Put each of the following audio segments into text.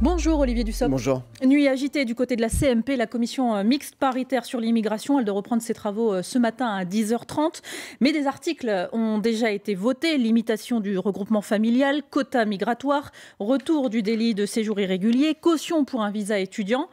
Bonjour Olivier Dussopt. Bonjour. Nuit agitée du côté de la CMP, la commission mixte paritaire sur l'immigration. Elle doit reprendre ses travaux ce matin à 10h30. Mais des articles ont déjà été votés. Limitation du regroupement familial, quota migratoire, retour du délit de séjour irrégulier, caution pour un visa étudiant.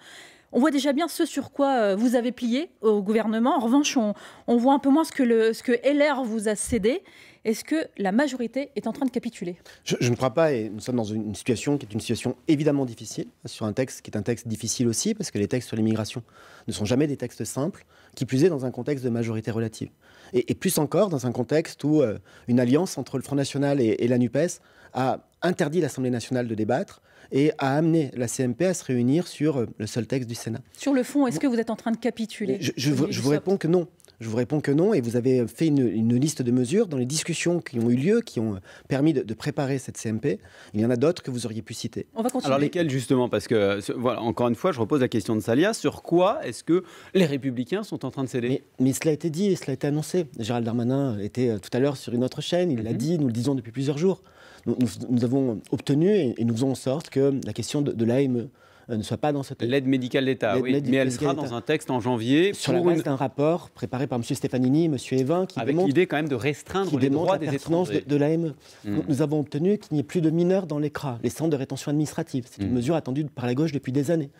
On voit déjà bien ce sur quoi vous avez plié au gouvernement. En revanche, on voit un peu moins ce que LR vous a cédé. Est-ce que la majorité est en train de capituler ? Je ne crois pas, et nous sommes dans une situation qui est une situation évidemment difficile, sur un texte qui est un texte difficile aussi, parce que les textes sur l'immigration ne sont jamais des textes simples, qui plus est dans un contexte de majorité relative. Et plus encore dans un contexte où une alliance entre le Front National et la NUPES a interdit l'Assemblée nationale de débattre et a amené la CMP à se réunir sur le seul texte du Sénat. Sur le fond, est-ce que vous êtes en train de capituler ? Je vous réponds que non. Je vous réponds que non, et vous avez fait une liste de mesures dans les discussions qui ont eu lieu, qui ont permis de préparer cette CMP. Il y en a d'autres que vous auriez pu citer. On va continuer. Alors lesquelles justement ? Parce que, voilà, encore une fois, je repose la question de Salia. Sur quoi est-ce que les Républicains sont en train de céder ? Mais cela a été dit et cela a été annoncé. Gérald Darmanin était tout à l'heure sur une autre chaîne, il l'a dit, nous le disons depuis plusieurs jours. Nous avons obtenu et nous faisons en sorte que la question de l'AME ne soit pas dans ce texte. L'aide médicale d'État, oui, mais elle sera dans un texte en janvier. Sur la base d'un rapport préparé par M. Stefanini, M. Evin, qui avec démontre l'idée quand même de restreindre les droits des étrangers. de l'AME. Nous avons obtenu qu'il n'y ait plus de mineurs dans les CRA, les centres de rétention administrative. C'est une mesure attendue par la gauche depuis des années.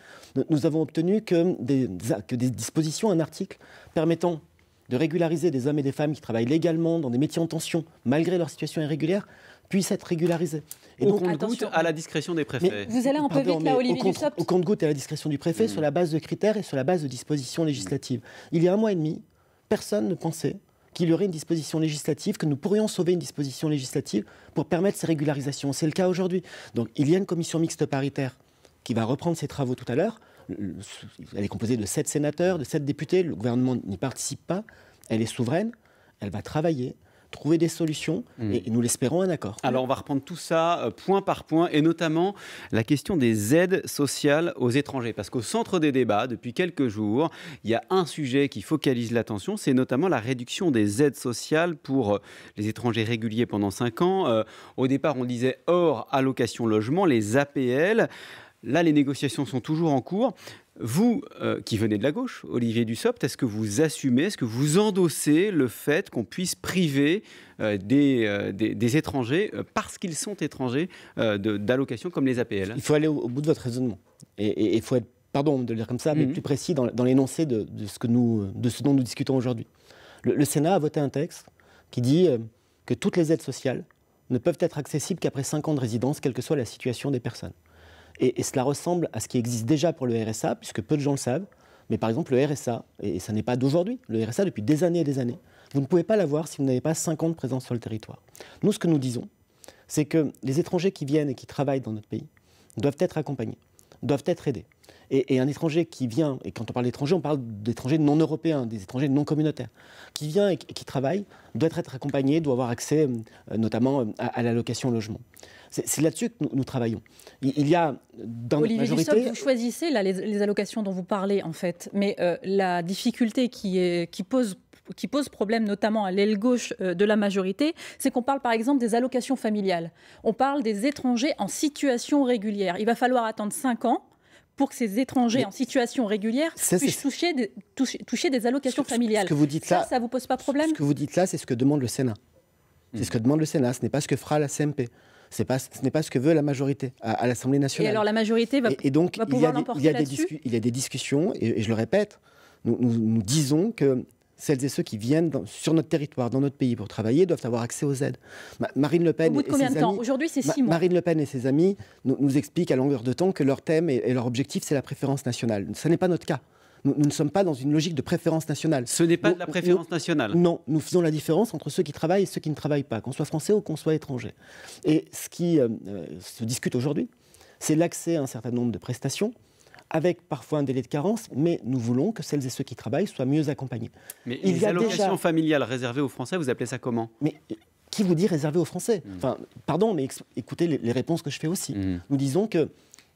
Nous avons obtenu que des dispositions, un article permettant de régulariser des hommes et des femmes qui travaillent légalement dans des métiers en tension, malgré leur situation irrégulière, puissent être régularisés. Et donc, au compte-goutte, à la discrétion des préfets. Vous allez un peu vite là, Olivier Dussopt. Au compte-goutte et à la discrétion du préfet, sur la base de critères et sur la base de dispositions législatives. Il y a un mois et demi, personne ne pensait qu'il y aurait une disposition législative, que nous pourrions sauver une disposition législative pour permettre ces régularisations. C'est le cas aujourd'hui. Donc il y a une commission mixte paritaire qui va reprendre ses travaux tout à l'heure. Elle est composée de 7 sénateurs, de 7 députés. Le gouvernement n'y participe pas. Elle est souveraine. Elle va travailler, trouver des solutions et nous l'espérons un accord. Alors on va reprendre tout ça point par point et notamment la question des aides sociales aux étrangers. Parce qu'au centre des débats, depuis quelques jours, il y a un sujet qui focalise l'attention, c'est notamment la réduction des aides sociales pour les étrangers réguliers pendant 5 ans. Au départ, on disait hors allocation logement, les APL. Là, les négociations sont toujours en cours. Vous, qui venez de la gauche, Olivier Dussopt, est-ce que vous assumez, est-ce que vous endossez le fait qu'on puisse priver des étrangers, parce qu'ils sont étrangers, d'allocations comme les APL ? Il faut aller au bout de votre raisonnement. Et il faut être, pardon de le dire comme ça, mais plus précis dans l'énoncé de ce dont nous discutons aujourd'hui. Le Sénat a voté un texte qui dit que toutes les aides sociales ne peuvent être accessibles qu'après 5 ans de résidence, quelle que soit la situation des personnes. Et cela ressemble à ce qui existe déjà pour le RSA, puisque peu de gens le savent. Mais par exemple, le RSA, et ça n'est pas d'aujourd'hui, le RSA depuis des années et des années, vous ne pouvez pas l'avoir si vous n'avez pas 5 ans de présence sur le territoire. Nous, ce que nous disons, c'est que les étrangers qui viennent et qui travaillent dans notre pays doivent être accompagnés, doivent être aidés. Et un étranger qui vient, et quand on parle d'étrangers, on parle d'étrangers non européens, des étrangers non communautaires, qui vient et qui travaille, doit être accompagné, doit avoir accès notamment à l'allocation logement. C'est là-dessus que nous travaillons. Il y a dans Olivier la majorité... Dussopt, vous choisissez là, les allocations dont vous parlez en fait, mais la difficulté qui pose problème notamment à l'aile gauche de la majorité, c'est qu'on parle par exemple des allocations familiales. On parle des étrangers en situation régulière. Il va falloir attendre 5 ans pour que ces étrangers en situation régulière puissent toucher des allocations familiales. Ce que vous dites là, ça vous pose pas problème ? Ce que vous dites là, c'est ce que demande le Sénat. C'est ce que demande le Sénat, ce n'est pas ce que fera la CMP. Ce n'est pas ce que veut la majorité à l'Assemblée nationale. Et alors la majorité va pouvoir l'emporter là-dessus ? Il y a des discussions, et je le répète, nous disons que celles et ceux qui viennent sur notre territoire, dans notre pays pour travailler, doivent avoir accès aux aides. Marine Le Pen Au bout de combien de temps ? Aujourd'hui, c'est 6 mois. Marine Le Pen et ses amis nous expliquent à longueur de temps que leur thème et leur objectif, c'est la préférence nationale. Ce n'est pas notre cas. Nous ne sommes pas dans une logique de préférence nationale. Ce n'est pas de la préférence nationale. Non, nous faisons la différence entre ceux qui travaillent et ceux qui ne travaillent pas, qu'on soit français ou qu'on soit étranger. Et ce qui se discute aujourd'hui, c'est l'accès à un certain nombre de prestations, avec parfois un délai de carence, mais nous voulons que celles et ceux qui travaillent soient mieux accompagnés. Mais les allocations familiales réservées aux Français, vous appelez ça comment ? Mais qui vous dit réservé aux Français ? Enfin, pardon, mais écoutez les réponses que je fais aussi. Nous disons que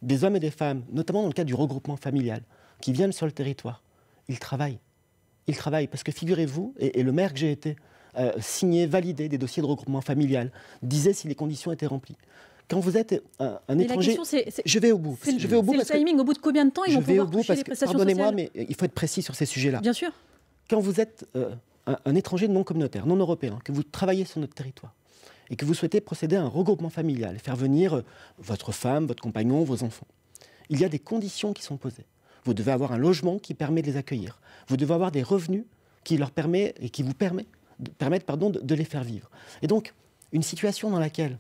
des hommes et des femmes, notamment dans le cadre du regroupement familial, qui viennent sur le territoire, ils travaillent. Ils travaillent parce que figurez-vous, et le maire que j'ai été, signer, valider des dossiers de regroupement familial, disait si les conditions étaient remplies, Quand vous êtes un étranger, je vais au bout. C'est le timing. Au bout de combien de temps ils vont pouvoir toucher les prestations sociales ? Pardonnez-moi, mais il faut être précis sur ces sujets-là. Bien sûr. Quand vous êtes un étranger non communautaire, non européen, que vous travaillez sur notre territoire et que vous souhaitez procéder à un regroupement familial, faire venir votre femme, votre compagnon, vos enfants, il y a des conditions qui sont posées. Vous devez avoir un logement qui permet de les accueillir. Vous devez avoir des revenus qui leur permettent et qui vous permettent de les faire vivre. Et donc, une situation dans laquelle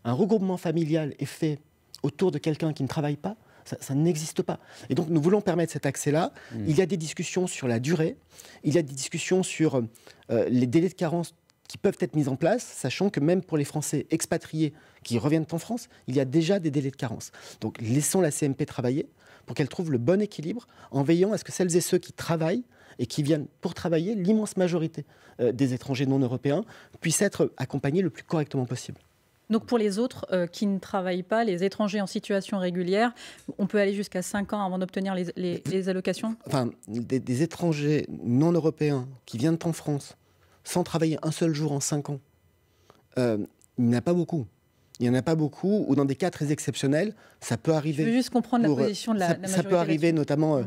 un regroupement familial est fait autour de quelqu'un qui ne travaille pas, ça n'existe pas. Et donc, nous voulons permettre cet accès-là. Il y a des discussions sur la durée, il y a des discussions sur les délais de carence qui peuvent être mis en place, sachant que même pour les Français expatriés qui reviennent en France, il y a déjà des délais de carence. Donc, laissons la CMP travailler pour qu'elle trouve le bon équilibre en veillant à ce que celles et ceux qui travaillent et qui viennent pour travailler, l'immense majorité des étrangers non européens, puissent être accompagnés le plus correctement possible. Donc pour les autres qui ne travaillent pas, les étrangers en situation régulière, on peut aller jusqu'à 5 ans avant d'obtenir les allocations ? Enfin, des étrangers non européens qui viennent en France sans travailler un seul jour en 5 ans, il n'y en a pas beaucoup. Il n'y en a pas beaucoup, ou dans des cas très exceptionnels, ça peut arriver. Je veux juste comprendre la position de la majorité. Ça peut arriver notamment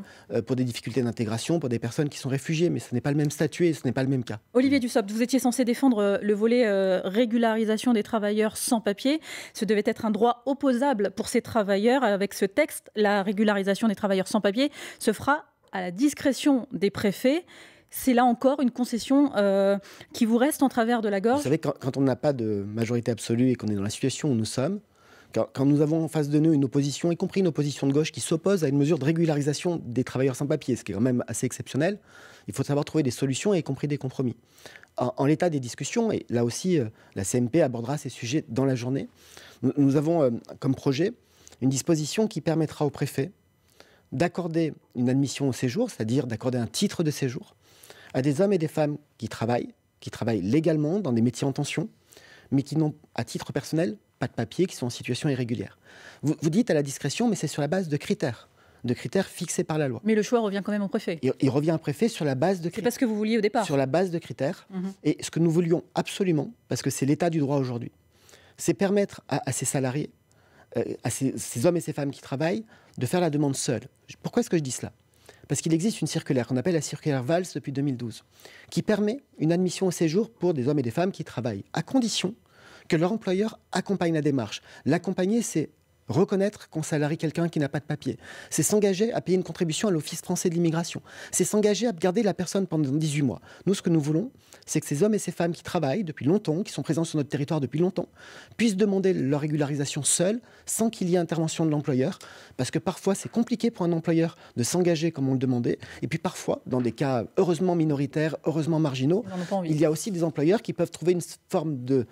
pour des difficultés d'intégration, pour des personnes qui sont réfugiées, mais ce n'est pas le même statut et ce n'est pas le même cas. Olivier Dussopt, vous étiez censé défendre le volet régularisation des travailleurs sans papier. Ce devait être un droit opposable pour ces travailleurs. Avec ce texte, la régularisation des travailleurs sans papier se fera à la discrétion des préfets. C'est là encore une concession qui vous reste en travers de la gorge. Vous savez, quand on n'a pas de majorité absolue et qu'on est dans la situation où nous sommes, quand nous avons en face de nous une opposition, y compris une opposition de gauche, qui s'oppose à une mesure de régularisation des travailleurs sans papier, ce qui est quand même assez exceptionnel, il faut savoir trouver des solutions, y compris des compromis. En l'état des discussions, et là aussi la CMP abordera ces sujets dans la journée, nous avons comme projet une disposition qui permettra au préfet d'accorder une admission au séjour, c'est-à-dire d'accorder un titre de séjour, à des hommes et des femmes qui travaillent légalement dans des métiers en tension, mais qui n'ont, à titre personnel, pas de papier, qui sont en situation irrégulière. Vous dites à la discrétion, mais c'est sur la base de critères fixés par la loi. Mais le choix revient quand même au préfet. Il revient au préfet sur la base de critères. C'est pas ce que vous vouliez au départ. Sur la base de critères. Et ce que nous voulions absolument, parce que c'est l'état du droit aujourd'hui, c'est permettre à ces salariés, à ces hommes et ces femmes qui travaillent, de faire la demande seuls. Pourquoi est-ce que je dis cela ? Parce qu'il existe une circulaire qu'on appelle la circulaire Valls depuis 2012, qui permet une admission au séjour pour des hommes et des femmes qui travaillent, à condition que leur employeur accompagne la démarche. L'accompagner, c'est reconnaître qu'on salarie quelqu'un qui n'a pas de papier. C'est s'engager à payer une contribution à l'Office français de l'immigration. C'est s'engager à garder la personne pendant 18 mois. Nous, ce que nous voulons, c'est que ces hommes et ces femmes qui travaillent depuis longtemps, qui sont présents sur notre territoire depuis longtemps, puissent demander leur régularisation seuls, sans qu'il y ait intervention de l'employeur. Parce que parfois, c'est compliqué pour un employeur de s'engager comme on le demandait. Et puis parfois, dans des cas heureusement minoritaires, heureusement marginaux, il y a aussi des employeurs qui peuvent trouver une forme de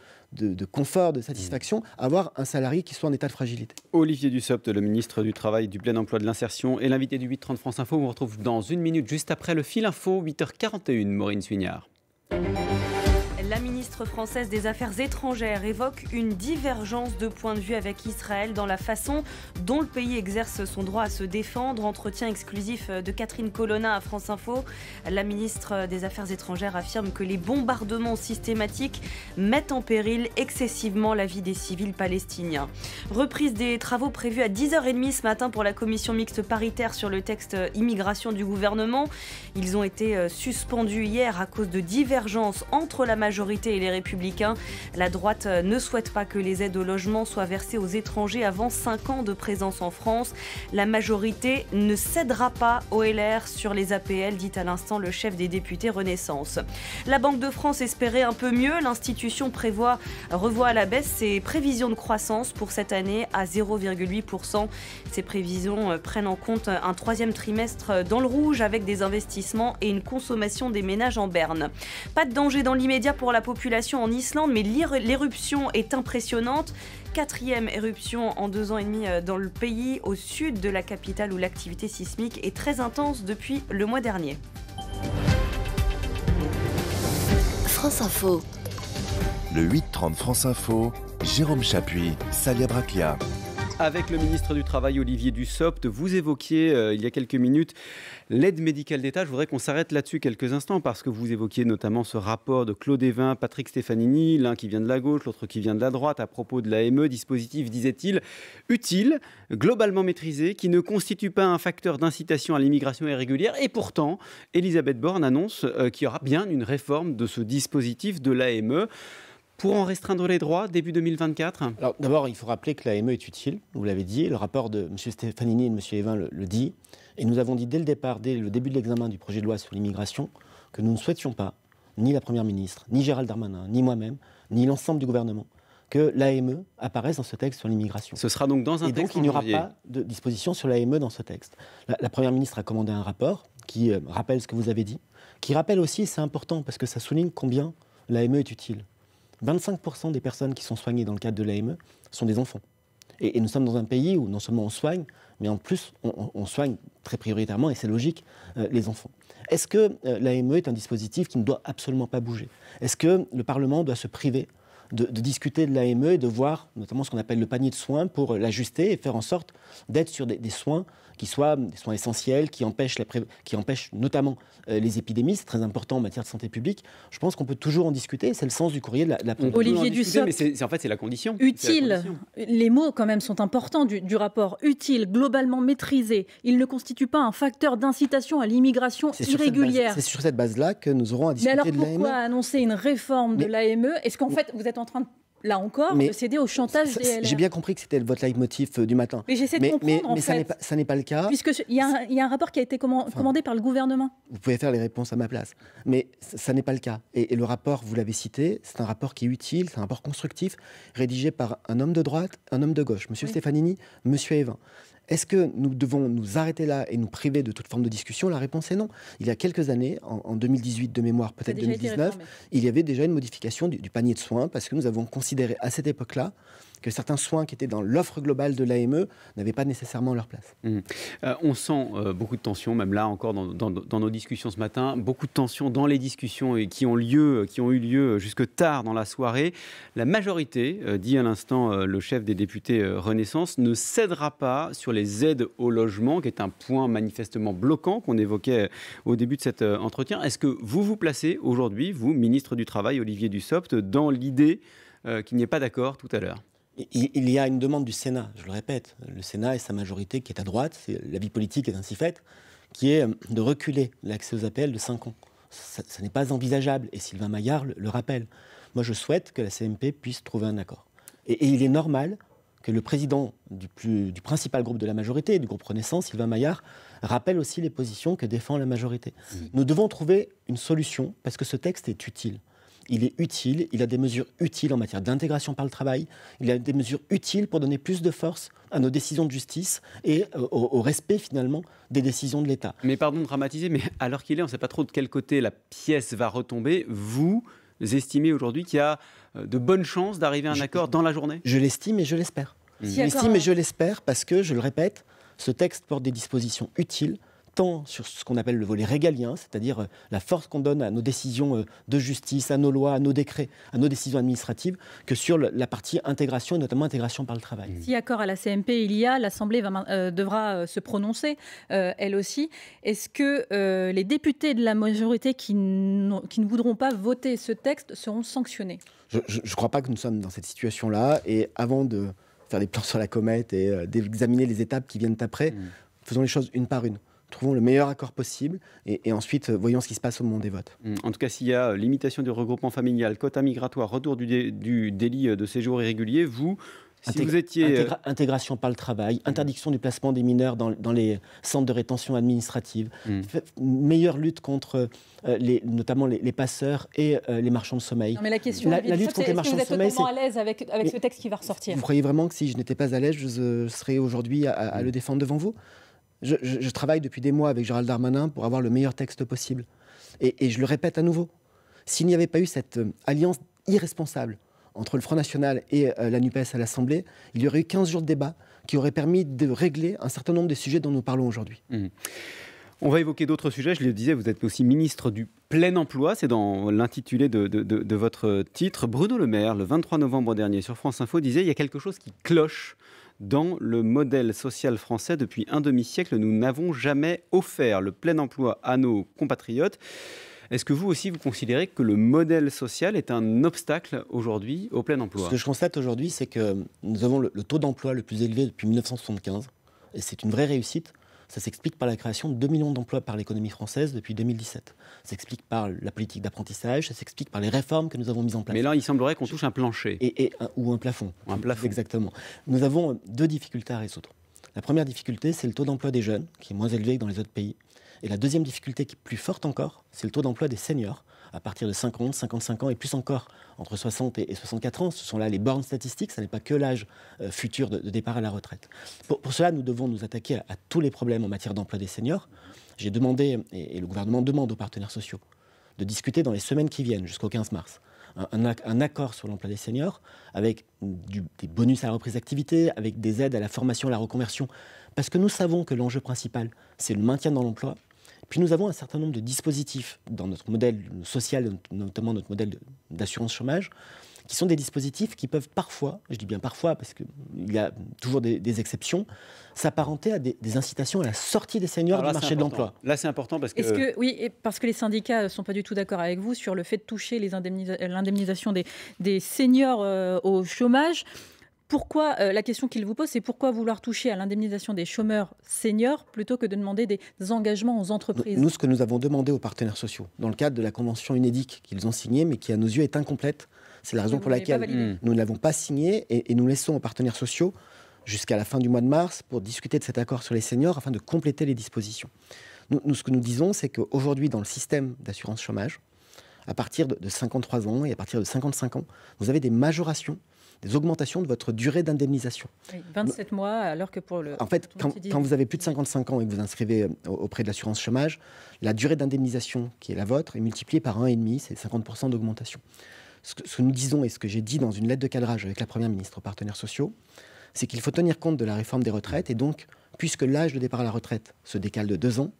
confort, de satisfaction, avoir un salarié qui soit en état de fragilité. Olivier Dussopt, le ministre du Travail, du Plein Emploi, de l'Insertion et l'invité du 8h30 France Info. On vous retrouve dans une minute, juste après le fil info, 8h41, Maureen Suignard. La ministre française des Affaires étrangères évoque une divergence de point de vue avec Israël dans la façon dont le pays exerce son droit à se défendre. Entretien exclusif de Catherine Colonna à France Info. La ministre des Affaires étrangères affirme que les bombardements systématiques mettent en péril excessivement la vie des civils palestiniens. Reprise des travaux prévus à 10h30 ce matin pour la commission mixte paritaire sur le texte immigration du gouvernement. Ils ont été suspendus hier à cause de divergences entre la majorité et les Républicains. La droite ne souhaite pas que les aides au logement soient versées aux étrangers avant 5 ans de présence en France. La majorité ne cédera pas au LR sur les APL, dit à l'instant le chef des députés Renaissance. La Banque de France espérait un peu mieux. L'institution revoit à la baisse ses prévisions de croissance pour cette année à 0,8%. Ces prévisions prennent en compte un 3e trimestre dans le rouge avec des investissements et une consommation des ménages en berne. Pas de danger dans l'immédiat pour la population en Islande, mais l'éruption est impressionnante. 4e éruption en 2 ans et demi dans le pays, au sud de la capitale où l'activité sismique est très intense depuis le mois dernier. France Info. Le 8h30 France Info, Jérôme Chapuis, Salia Braclia. avec le ministre du Travail, Olivier Dussopt. Vous évoquiez il y a quelques minutes l'aide médicale d'État. Je voudrais qu'on s'arrête là-dessus quelques instants parce que vous évoquiez notamment ce rapport de Claude Évin, Patrick Stefanini, l'un qui vient de la gauche, l'autre qui vient de la droite, à propos de l'AME, dispositif, disait-il, utile, globalement maîtrisé, qui ne constitue pas un facteur d'incitation à l'immigration irrégulière. Et pourtant, Elisabeth Borne annonce qu'il y aura bien une réforme de ce dispositif de l'AME. Pour en restreindre les droits, début 2024 ? Alors, d'abord, il faut rappeler que l'AME est utile, vous l'avez dit, le rapport de M. Stefanini et de M. Évin le dit, et nous avons dit dès le départ, dès le début de l'examen du projet de loi sur l'immigration, que nous ne souhaitions pas, ni la Première ministre, ni Gérald Darmanin, ni moi-même, ni l'ensemble du gouvernement, que l'AME apparaisse dans ce texte sur l'immigration. Ce sera donc dans un texte. Et donc, il n'y aura pas de disposition sur l'AME dans ce texte. La Première ministre a commandé un rapport qui rappelle ce que vous avez dit, qui rappelle aussi, c'est important parce que ça souligne combien l'AME est utile. 25% des personnes qui sont soignées dans le cadre de l'AME sont des enfants. Et nous sommes dans un pays où non seulement on soigne, mais en plus on soigne très prioritairement, et c'est logique, les enfants. Est-ce que l'AME est un dispositif qui ne doit absolument pas bouger ? Est-ce que le Parlement doit se priver de discuter de l'AME et de voir notamment ce qu'on appelle le panier de soins pour l'ajuster et faire en sorte d'être sur des soins qui soient des soins essentiels, qui empêchent notamment les épidémies, c'est très important en matière de santé publique. Je pense qu'on peut toujours en discuter, c'est le sens du courrier de la Olivier Dussopt, mais c'est la condition. Utile, les mots quand même sont importants du rapport. Utile, globalement maîtrisé, il ne constitue pas un facteur d'incitation à l'immigration irrégulière. C'est sur cette base-là que nous aurons à discuter de l'AME. Mais alors pourquoi annoncer une réforme de l'AME ? Est-ce qu'en fait vous êtes en train de... Là encore, de céder au chantage des LR. J'ai bien compris que c'était votre leitmotiv du matin. Mais j'essaie de comprendre, mais ça n'est pas le cas. Puisqu'il y a un rapport qui a été commandé par le gouvernement. Vous pouvez faire les réponses à ma place. Mais ça n'est pas le cas. Et le rapport, vous l'avez cité, c'est un rapport qui est utile, c'est un rapport constructif, rédigé par un homme de droite, un homme de gauche, M. Stefanini, M. Évin. Est-ce que nous devons nous arrêter là et nous priver de toute forme de discussion ? La réponse est non. Il y a quelques années, en 2018 de mémoire, peut-être 2019, il y avait déjà une modification du panier de soins parce que nous avons considéré à cette époque-là que certains soins qui étaient dans l'offre globale de l'AME n'avaient pas nécessairement leur place. On sent beaucoup de tensions, même là encore dans nos discussions ce matin, beaucoup de tensions dans les discussions qui ont eu lieu jusque tard dans la soirée. La majorité, dit à l'instant le chef des députés Renaissance, ne cédera pas sur les aides au logement, qui est un point manifestement bloquant qu'on évoquait au début de cet entretien. Est-ce que vous vous placez aujourd'hui, vous, ministre du Travail, Olivier Dussopt, dans l'idée qu'il n'y ait pas d'accord tout à l'heure ? Il y a une demande du Sénat, je le répète, le Sénat et sa majorité qui est à droite, la vie politique est ainsi faite, qui est de reculer l'accès aux APL de 5 ans. Ça n'est pas envisageable, et Sylvain Maillard le rappelle. Moi, je souhaite que la CMP puisse trouver un accord. Et il est normal que le président du principal groupe de la majorité, du groupe Renaissance, Sylvain Maillard, rappelle aussi les positions que défend la majorité. Nous devons trouver une solution, parce que ce texte est utile. Il est utile, il a des mesures utiles en matière d'intégration par le travail, il a des mesures utiles pour donner plus de force à nos décisions de justice et au respect finalement des décisions de l'État. Mais pardon de dramatiser, mais à l'heure qu'il est, on ne sait pas trop de quel côté la pièce va retomber. Vous estimez aujourd'hui qu'il y a de bonnes chances d'arriver à un accord dans la journée ? Je l'estime et je l'espère. Je l'estime et je l'espère parce que, je le répète, ce texte porte des dispositions utiles, tant sur ce qu'on appelle le volet régalien, c'est-à-dire la force qu'on donne à nos décisions de justice, à nos lois, à nos décrets, à nos décisions administratives, que sur la partie intégration, et notamment intégration par le travail. Si accord à la CMP il y a, l'Assemblée devra se prononcer, elle aussi. Est-ce que les députés de la majorité qui ne voudront pas voter ce texte seront sanctionnés ? Je ne crois pas que nous sommes dans cette situation-là, et avant de faire des plans sur la comète et d'examiner les étapes qui viennent après, faisons les choses une par une. Trouvons le meilleur accord possible et ensuite voyons ce qui se passe au moment des votes. En tout cas, s'il y a limitation du regroupement familial, quota migratoire, retour du délit de séjour irrégulier, vous étiez... Intégration par le travail, interdiction du placement des mineurs dans les centres de rétention administrative, meilleure lutte contre notamment les passeurs et les marchands de sommeil. Non, mais la question, la lutte contre les marchands de sommeil, est-ce que vous êtes totalement à l'aise avec ce texte qui va ressortir ? Vous croyez vraiment que si je n'étais pas à l'aise, je serais aujourd'hui à le défendre devant vous ? Je travaille depuis des mois avec Gérald Darmanin pour avoir le meilleur texte possible. Et je le répète à nouveau, s'il n'y avait pas eu cette alliance irresponsable entre le Front National et la NUPES à l'Assemblée, il y aurait eu 15 jours de débat qui auraient permis de régler un certain nombre des sujets dont nous parlons aujourd'hui. On va évoquer d'autres sujets. Je le disais, vous êtes aussi ministre du plein emploi. C'est dans l'intitulé de votre titre. Bruno Le Maire, le 23 novembre dernier, sur France Info, disait « Il y a quelque chose qui cloche Dans le modèle social français, depuis un demi-siècle, nous n'avons jamais offert le plein emploi à nos compatriotes. Est-ce que vous aussi, vous considérez que le modèle social est un obstacle aujourd'hui au plein emploi? Ce que je constate aujourd'hui, c'est que nous avons le taux d'emploi le plus élevé depuis 1975. Et c'est une vraie réussite. Ça s'explique par la création de 2 millions d'emplois par l'économie française depuis 2017. Ça s'explique par la politique d'apprentissage, ça s'explique par les réformes que nous avons mises en place. Mais là, il semblerait qu'on touche un plancher. Ou un plafond. Un plafond. Exactement. Nous avons 2 difficultés à résoudre. La première difficulté, c'est le taux d'emploi des jeunes, qui est moins élevé que dans les autres pays. Et la deuxième difficulté, qui est plus forte encore, c'est le taux d'emploi des seniors, à partir de 50, 55 ans et plus encore, entre 60 et 64 ans. Ce sont là les bornes statistiques, ça n'est pas que l'âge futur de départ à la retraite. Pour cela, nous devons nous attaquer à tous les problèmes en matière d'emploi des seniors. J'ai demandé, et le gouvernement demande aux partenaires sociaux, de discuter dans les semaines qui viennent, jusqu'au 15 mars, un accord sur l'emploi des seniors, avec des bonus à la reprise d'activité, avec des aides à la formation, à la reconversion. Parce que nous savons que l'enjeu principal, c'est le maintien dans l'emploi. Puis nous avons un certain nombre de dispositifs dans notre modèle social, notamment notre modèle d'assurance chômage, qui sont des dispositifs qui peuvent parfois, je dis bien parfois parce qu'il y a toujours des exceptions, s'apparenter à des incitations à la sortie des seniors du marché de l'emploi. Là, c'est important parce que... Oui, parce que les syndicats ne sont pas du tout d'accord avec vous sur le fait de toucher l'indemnisation des seniors au chômage. Pourquoi, la question qu'il vous pose, c'est pourquoi vouloir toucher à l'indemnisation des chômeurs seniors plutôt que de demander des engagements aux entreprises? Nous, ce que nous avons demandé aux partenaires sociaux, dans le cadre de la convention UNEDIC qu'ils ont signée, mais qui à nos yeux est incomplète, c'est la raison pour laquelle nous ne l'avons pas signée et nous laissons aux partenaires sociaux jusqu'à la fin du mois de mars pour discuter de cet accord sur les seniors afin de compléter les dispositions. Nous, ce que nous disons, c'est qu'aujourd'hui, dans le système d'assurance chômage, à partir de 53 ans et à partir de 55 ans, vous avez des majorations, des augmentations de votre durée d'indemnisation. Oui, 27 mois, alors que pour le... En fait, quand vous avez plus de 55 ans et que vous inscrivez auprès de l'assurance chômage, la durée d'indemnisation qui est la vôtre est multipliée par 1,5, c'est 50% d'augmentation. Ce que nous disons et ce que j'ai dit dans une lettre de cadrage avec la Première ministre aux partenaires sociaux, c'est qu'il faut tenir compte de la réforme des retraites et donc, puisque l'âge de départ à la retraite se décale de 2 ans,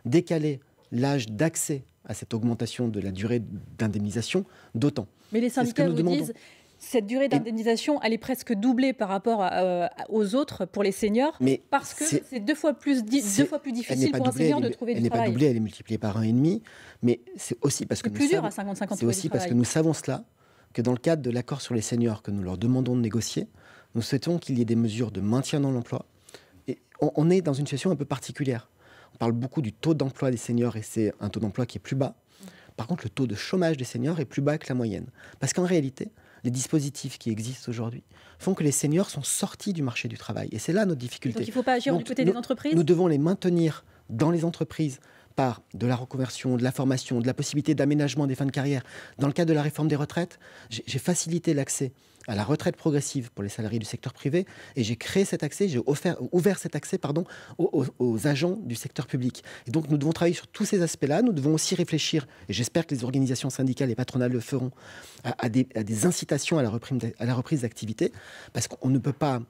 décaler l'âge d'accès à cette augmentation de la durée d'indemnisation d'autant. Mais les syndicats vous disent... Cette durée d'indemnisation, elle est presque doublée par rapport aux autres pour les seniors, parce que c'est deux fois plus difficile pour un senior de trouver du travail. Elle n'est pas doublée, elle est multipliée par 1,5, mais c'est aussi parce que c'est plus dur à 55 ans. C'est aussi parce que nous savons cela, que dans le cadre de l'accord sur les seniors que nous leur demandons de négocier, nous souhaitons qu'il y ait des mesures de maintien dans l'emploi. Et on est dans une situation un peu particulière. On parle beaucoup du taux d'emploi des seniors et c'est un taux d'emploi qui est plus bas. Par contre, le taux de chômage des seniors est plus bas que la moyenne. Parce qu'en réalité, les dispositifs qui existent aujourd'hui font que les seniors sont sortis du marché du travail. Et c'est là notre difficulté. Donc il ne faut pas agir du côté des entreprises. Nous devons les maintenir dans les entreprises par de la reconversion, de la formation, de la possibilité d'aménagement des fins de carrière. Dans le cadre de la réforme des retraites, j'ai facilité l'accès à la retraite progressive pour les salariés du secteur privé et j'ai créé cet accès, j'ai ouvert cet accès aux agents du secteur public. Et donc nous devons travailler sur tous ces aspects-là. Nous devons aussi réfléchir, et j'espère que les organisations syndicales et patronales le feront, à des incitations à la reprise d'activité, parce qu'on ne peut pas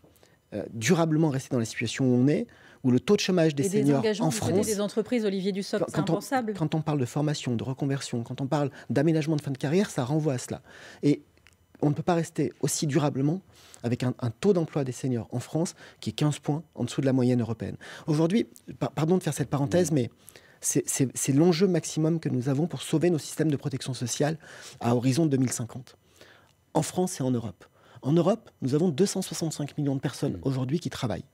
durablement rester dans la situation où on est, où le taux de chômage des seniors en France... des entreprises, Olivier Dussopt, c'est impensable. Quand on parle de formation, de reconversion, quand on parle d'aménagement de fin de carrière, ça renvoie à cela. Et on ne peut pas rester aussi durablement avec un taux d'emploi des seniors en France qui est 15 points en dessous de la moyenne européenne. Aujourd'hui, pardon de faire cette parenthèse, mais c'est l'enjeu maximum que nous avons pour sauver nos systèmes de protection sociale à horizon 2050. En France et en Europe. En Europe, nous avons 265 millions de personnes aujourd'hui qui travaillent.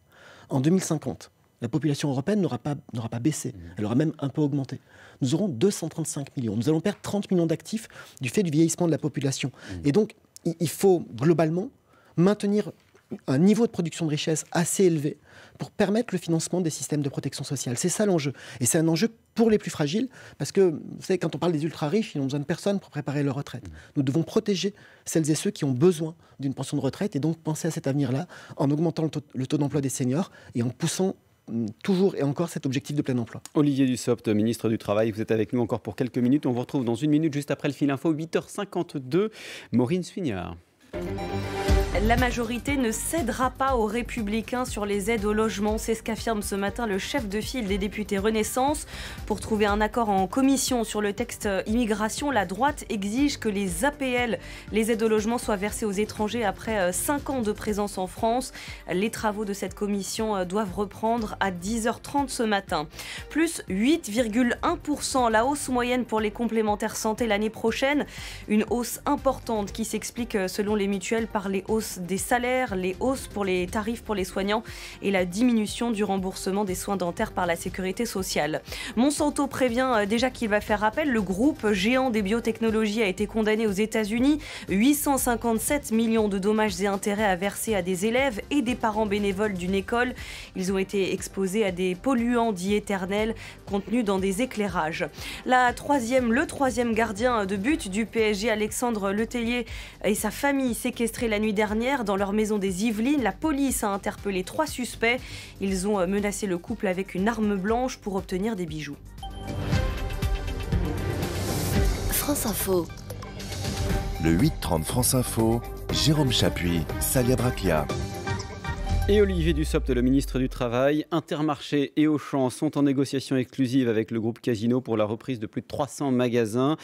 En 2050, la population européenne n'aura pas baissé, elle aura même un peu augmenté. Nous aurons 235 millions. Nous allons perdre 30 millions d'actifs du fait du vieillissement de la population. Et donc, il faut globalement maintenir un niveau de production de richesse assez élevé pour permettre le financement des systèmes de protection sociale. C'est ça l'enjeu. Et c'est un enjeu pour les plus fragiles, parce que, vous savez, quand on parle des ultra-riches, ils n'ont besoin de personne pour préparer leur retraite. Nous devons protéger celles et ceux qui ont besoin d'une pension de retraite et donc penser à cet avenir-là en augmentant le taux d'emploi des seniors et en poussant toujours et encore cet objectif de plein emploi. Olivier Dussopt, ministre du Travail, vous êtes avec nous encore pour quelques minutes. On vous retrouve dans une minute juste après le fil info, 8h52. Maureen Suignard. La majorité ne cédera pas aux Républicains sur les aides au logement. C'est ce qu'affirme ce matin le chef de file des députés Renaissance. Pour trouver un accord en commission sur le texte immigration, la droite exige que les APL, les aides au logement, soient versées aux étrangers après 5 ans de présence en France. Les travaux de cette commission doivent reprendre à 10h30 ce matin. Plus 8,1%, la hausse moyenne pour les complémentaires santé l'année prochaine. Une hausse importante qui s'explique selon les mutuelles par les hausses des salaires, les hausses pour les tarifs pour les soignants et la diminution du remboursement des soins dentaires par la sécurité sociale. Monsanto prévient déjà qu'il va faire appel. Le groupe géant des biotechnologies a été condamné aux États-Unis. 857 millions de dommages et intérêts à verser à des élèves et des parents bénévoles d'une école. Ils ont été exposés à des polluants dits éternels contenus dans des éclairages. Le troisième gardien de but du PSG, Alexandre Letellier, et sa famille séquestrés la nuit dernière dans leur maison des Yvelines. La police a interpellé 3 suspects. Ils ont menacé le couple avec une arme blanche pour obtenir des bijoux. France Info. Le 8-30 France Info, Jérôme Chapuis, Salia Braclia. Et Olivier Dussopt, le ministre du Travail. Intermarché et Auchan sont en négociation exclusive avec le groupe Casino pour la reprise de plus de 300 magasins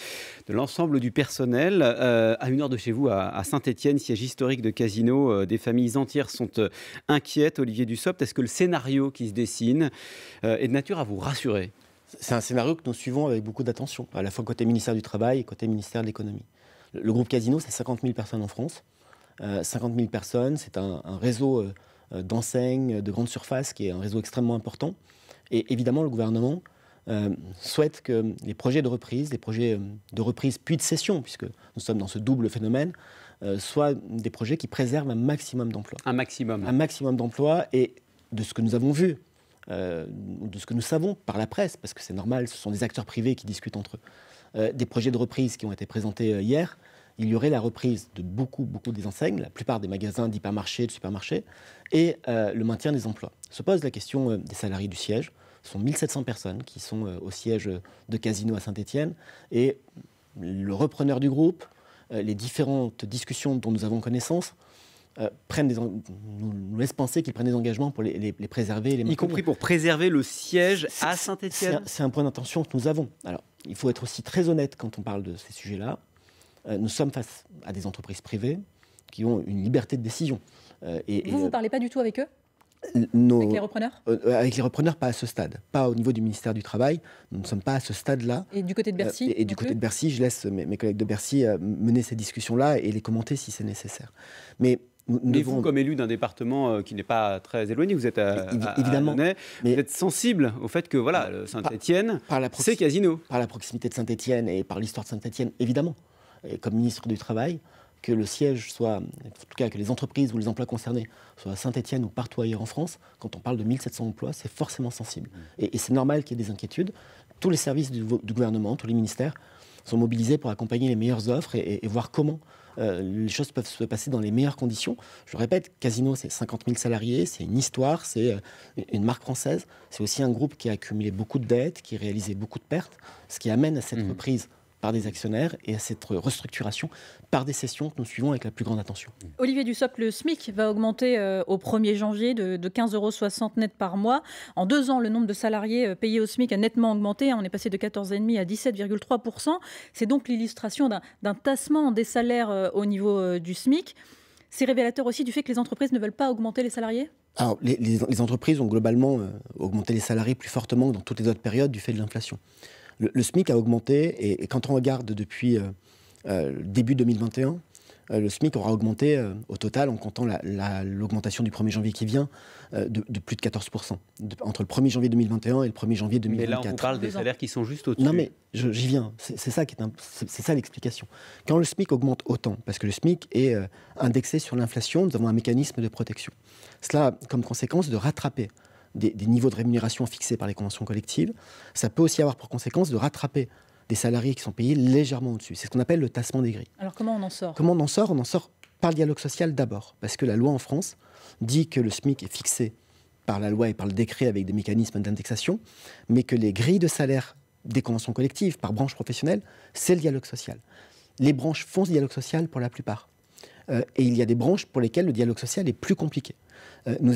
de l'ensemble du personnel. À 1 heure de chez vous, à Saint-Étienne, siège historique de Casino, des familles entières sont inquiètes. Olivier Dussopt, est-ce que le scénario qui se dessine est de nature à vous rassurer ? C'est un scénario que nous suivons avec beaucoup d'attention, à la fois côté ministère du Travail et côté ministère de l'Économie. Le groupe Casino, c'est 50 000 personnes en France. 50 000 personnes, c'est un réseau d'enseignes, de grandes surfaces, qui est un réseau extrêmement important. Et évidemment, le gouvernement souhaite que les projets de reprise puis de cession, puisque nous sommes dans ce double phénomène, soient des projets qui préservent un maximum d'emplois. Un maximum d'emplois, et de ce que nous avons vu, de ce que nous savons par la presse, parce que c'est normal, ce sont des acteurs privés qui discutent entre eux, des projets de reprise qui ont été présentés hier. Il y aurait la reprise de beaucoup des enseignes, la plupart des magasins d'hypermarchés, de supermarchés, et le maintien des emplois. Se pose la question des salariés du siège. Ce sont 1700 personnes qui sont au siège de Casino à Saint-Étienne, et le repreneur du groupe, les différentes discussions dont nous avons connaissance, nous laissent penser qu'ils prennent des engagements pour les préserver et les maintenir. Y compris pour préserver le siège à Saint-Étienne. C'est un point d'intention que nous avons. Alors, il faut être aussi très honnête quand on parle de ces sujets-là. Nous sommes face à des entreprises privées qui ont une liberté de décision. Vous ne parlez pas du tout avec eux ? Avec les repreneurs ? Avec les repreneurs, pas à ce stade. Pas au niveau du ministère du Travail. Nous ne sommes pas à ce stade-là. Et du côté de Bercy Et du côté de Bercy, je laisse mes collègues de Bercy mener ces discussions-là et les commenter si c'est nécessaire. Mais vous, comme élu d'un département qui n'est pas très éloigné, vous êtes à Lyonnais, vous êtes sensible au fait que Saint-Étienne, c'est Casino. Par la proximité de Saint-Étienne et par l'histoire de Saint-Étienne, évidemment. Et comme ministre du Travail, que le siège soit, en tout cas que les entreprises ou les emplois concernés soient à Saint-Étienne ou partout ailleurs en France, quand on parle de 1700 emplois, c'est forcément sensible. Et c'est normal qu'il y ait des inquiétudes. Tous les services du gouvernement, tous les ministères sont mobilisés pour accompagner les meilleures offres et voir comment les choses peuvent se passer dans les meilleures conditions. Je répète, Casino, c'est 50 000 salariés, c'est une histoire, c'est une marque française. C'est aussi un groupe qui a accumulé beaucoup de dettes, qui a réalisé beaucoup de pertes, ce qui amène à cette reprise par des actionnaires et à cette restructuration par des cessions que nous suivons avec la plus grande attention. Olivier Dussopt, le SMIC va augmenter au 1er janvier de 15,60 € net par mois. En 2 ans, le nombre de salariés payés au SMIC a nettement augmenté. On est passé de 14,5% à 17,3%. C'est donc l'illustration d'un tassement des salaires au niveau du SMIC. C'est révélateur aussi du fait que les entreprises ne veulent pas augmenter les salariés ? Alors, les entreprises ont globalement augmenté les salariés plus fortement que dans toutes les autres périodes du fait de l'inflation. Le SMIC a augmenté, et quand on regarde depuis début 2021, le SMIC aura augmenté au total, en comptant l'augmentation du 1er janvier qui vient, de plus de 14%, entre le 1er janvier 2021 et le 1er janvier 2024. Mais là, on parle des salaires qui sont juste au-dessus. Non, mais j'y viens. C'est ça l'explication. Quand le SMIC augmente autant, parce que le SMIC est indexé sur l'inflation, nous avons un mécanisme de protection. Cela a comme conséquence de rattraper des niveaux de rémunération fixés par les conventions collectives. Ça peut aussi avoir pour conséquence de rattraper des salariés qui sont payés légèrement au-dessus. C'est ce qu'on appelle le tassement des grilles. Alors comment on en sort ? On en sort par le dialogue social d'abord, parce que la loi en France dit que le SMIC est fixé par la loi et par le décret avec des mécanismes d'indexation, mais que les grilles de salaire des conventions collectives par branche professionnelle, c'est le dialogue social. Les branches font ce dialogue social pour la plupart. Et il y a des branches pour lesquelles le dialogue social est plus compliqué. Nous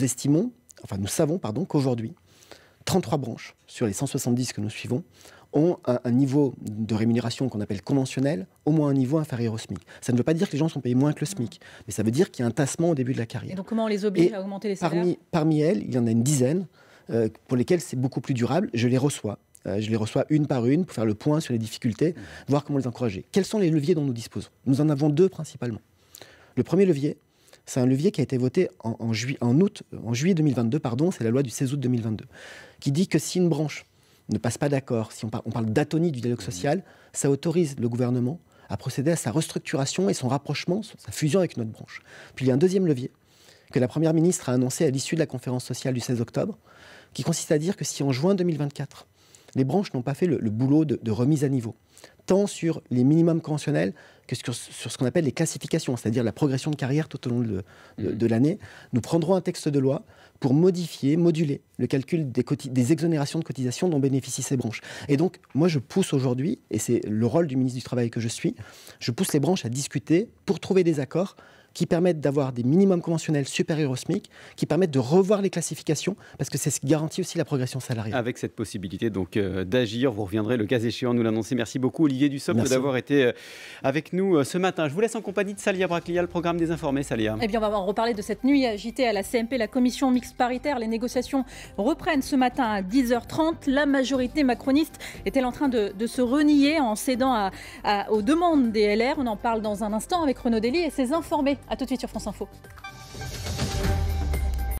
savons qu'aujourd'hui, 33 branches sur les 170 que nous suivons ont un niveau de rémunération qu'on appelle conventionnel, au moins un niveau inférieur au SMIC. Ça ne veut pas dire que les gens sont payés moins que le SMIC, mais ça veut dire qu'il y a un tassement au début de la carrière. Et donc comment on les oblige à augmenter les salaires ? Parmi elles, il y en a une dizaine pour lesquelles c'est beaucoup plus durable. Je les reçois une par une pour faire le point sur les difficultés, voir comment les encourager. Quels sont les leviers dont nous disposons ? Nous en avons deux principalement. Le premier levier, c'est un levier qui a été voté en juillet 2022, c'est la loi du 16 août 2022, qui dit que si une branche ne passe pas d'accord, si on parle d'atonie du dialogue social, ça autorise le gouvernement à procéder à sa restructuration et son rapprochement, sa fusion avec une autre branche. Puis il y a un deuxième levier que la Première ministre a annoncé à l'issue de la conférence sociale du 16 octobre, qui consiste à dire que si en juin 2024, les branches n'ont pas fait le boulot de remise à niveau, tant sur les minimums conventionnels que sur ce qu'on appelle les classifications, c'est-à-dire la progression de carrière tout au long de l'année, nous prendrons un texte de loi pour moduler le calcul des exonérations de cotisations dont bénéficient ces branches. Et donc, moi, je pousse aujourd'hui, et c'est le rôle du ministre du Travail que je suis, je pousse les branches à discuter pour trouver des accords qui permettent d'avoir des minimums conventionnels supérieurs au SMIC, qui permettent de revoir les classifications, parce que c'est ce qui garantit aussi la progression salariale. Avec cette possibilité donc d'agir, vous reviendrez le cas échéant nous l'annoncer. Merci beaucoup Olivier Dussopt d'avoir été avec nous ce matin. Je vous laisse en compagnie de Salia Braclia, le programme des informés. Salia. Eh bien, on va en reparler de cette nuit agitée à la CMP, la commission mixte paritaire. Les négociations reprennent ce matin à 10h30. La majorité macroniste est-elle en train de se renier en cédant aux demandes des LR ? On en parle dans un instant avec Renaud Dely et ses informés. A tout de suite sur France Info.